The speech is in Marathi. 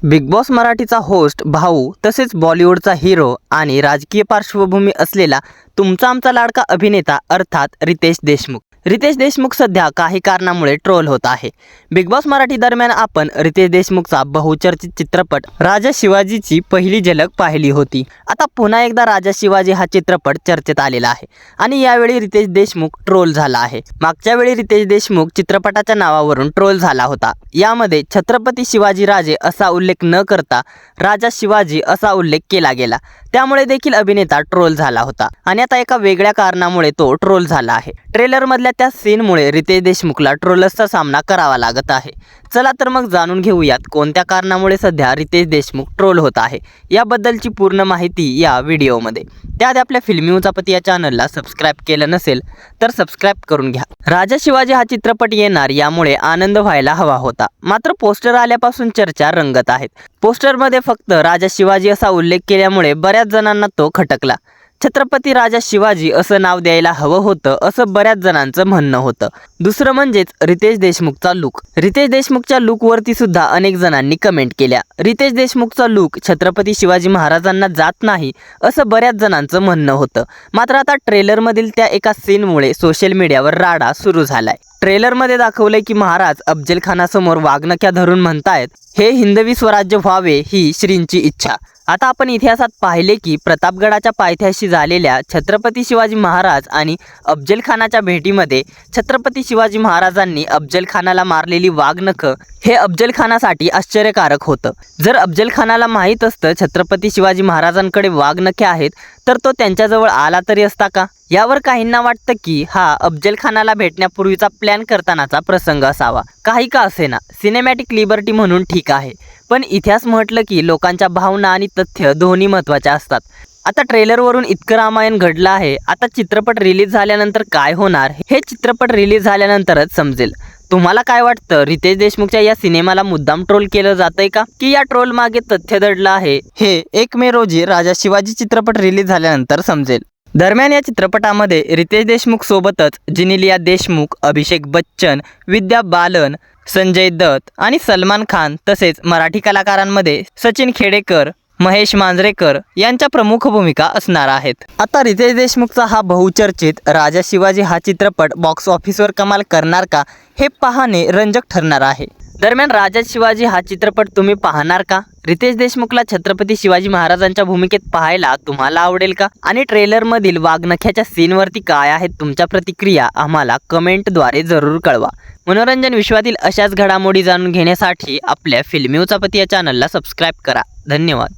बिग बॉस मराठीचा होस्ट भाऊ तसेच बॉलिवूडचा हिरो आणि राजकीय पार्श्वभूमी असलेला तुमचा आमचा लाडका अभिनेता अर्थात रितेश देशमुख। रितेश देशमुख सध्या काही कारणामुळे ट्रोल होत आहे। बिग बॉस मराठी दरम्यान आपण रितेश देशमुखचा बहुचर्चित चित्रपट राजा शिवाजीची पहिली झलक पाहिली होती। आता पुन्हा एकदा राजा शिवाजी हा चित्रपट चर्चेत आलेला आहे आणि यावेळी रितेश देशमुख ट्रोल झाला आहे। मागच्या वेळी रितेश देशमुख चित्रपटाच्या नावावरून ट्रोल झाला होता। यामध्ये छत्रपती शिवाजी राजे असा उल्लेख न करता राजा शिवाजी असा उल्लेख केला गेला, त्यामुळे देखील अभिनेता ट्रोल झाला होता आणि आता एका वेगळ्या कारणामुळे तो ट्रोल झाला आहे। ट्रेलर मधल्या त्या सीनमुळे रितेश देशमुखला ट्रोलर्सचा सामना करावा लागत आहे। चला तर मग जाणून घेऊयात कोणत्या कारणामुळे सध्या रितेश देशमुख ट्रोल होत आहे याबद्दलची पूर्ण माहिती या व्हिडिओमध्ये। त्याआधी आपल्या फिल्मी उचापती या चॅनलला सबस्क्राइब केलं नसेल तर सबस्क्राइब करून घ्या। राजा शिवाजी हा चित्रपट येणार यामुळे आनंद व्हायला हवा होता, मात्र पोस्टर आल्यापासून चर्चा रंगत आहेत। पोस्टरमध्ये फक्त राजा शिवाजी असा उल्लेख केल्यामुळे बऱ्याच जणांना तो खटकला। छत्रपती राजा शिवाजी असं नाव द्यायला हवं होतं असं बऱ्याच जणांचं म्हणणं होतं। दुसरं म्हणजेच रितेश देशमुखचा लुक। रितेश देशमुखच्या लुकवरती सुद्धा अनेक जणांनी कमेंट केल्या। रितेश देशमुखचा लुक छत्रपती शिवाजी महाराजांना जात नाही असं बऱ्याच जणांचं म्हणणं होतं, मात्र आता ट्रेलरमधील त्या एका सीनमुळे सोशल मीडियावर राडा सुरू झालाय। ट्रेलरमध्ये दाखवलंय की महाराज अफजल खानासमोर वाघनख्या धरून म्हणतायत, हे हिंदवी स्वराज्य व्हावे ही श्रींची इच्छा। आता आपण इतिहासात पाहिले की प्रतापगडाच्या पायथ्याशी झालेल्या छत्रपती शिवाजी महाराज आणि अफजल खानाच्या भेटीमध्ये छत्रपती शिवाजी महाराजांनी अफजल खानाला मारलेली वाघनखं हे अफजल खानासाठी आश्चर्यकारक होतं। जर अफजल खानाला माहीत असतं छत्रपती शिवाजी महाराजांकडे वाघनखे आहेत तर तो त्यांच्याजवळ आला तरी असता का? यावर काहींना वाटतं की हा अफजल खानाला भेटण्यापूर्वीचा प्लॅन करतानाचा प्रसंग असावा। काही का असेना, सिनेमॅटिक लिबर्टी म्हणून ठीक आहे, पण इतिहास म्हटलं की लोकांच्या भावना आणि तथ्य दोन्ही महत्त्वाच्या असतात। आता ट्रेलरवरून इतकं रामायण घडलं आहे, आता चित्रपट रिलीज झाल्यानंतर काय होणार हे चित्रपट रिलीज झाल्यानंतरच समजेल। तुम्हाला काय वाटतं, रितेश देशमुखच्या या सिनेमाला मुद्दाम ट्रोल केलं जातंय का, की या ट्रोल मागे तथ्य दडलं आहे? हे 1 मे रोजी राजा शिवाजी चित्रपट रिलीज झाल्यानंतर समजेल। दरम्यान या चित्रपटामध्ये रितेश देशमुख सोबतच जेनेलिया देशमुख, अभिषेक बच्चन, विद्या बालन, संजय दत्त आणि सलमान खान तसेच मराठी कलाकारांमध्ये सचिन खेडेकर, महेश मांजरेकर यांच्या प्रमुख भूमिका असणार आहेत। आता रितेश देशमुखचा हा बहुचर्चित राजा शिवाजी हा चित्रपट बॉक्स ऑफिसवर कमाल करणार का हे पाहणे रंजक ठरणार आहे। दरम्यान राजा शिवाजी हा चित्रपट तुम्ही पाहणार का? रितेश देशमुखला छत्रपती शिवाजी महाराजांच्या भूमिकेत पाहायला तुम्हाला आवडेल का? आणि ट्रेलरमधील वाघनख्याच्या सीनवरती काय आहेत तुमच्या प्रतिक्रिया आम्हाला कमेंटद्वारे जरूर कळवा। मनोरंजन विश्वातील अशाच घडामोडी जाणून घेण्यासाठी आपल्या फिल्मी उचापती या चॅनलला सबस्क्राइब करा। धन्यवाद।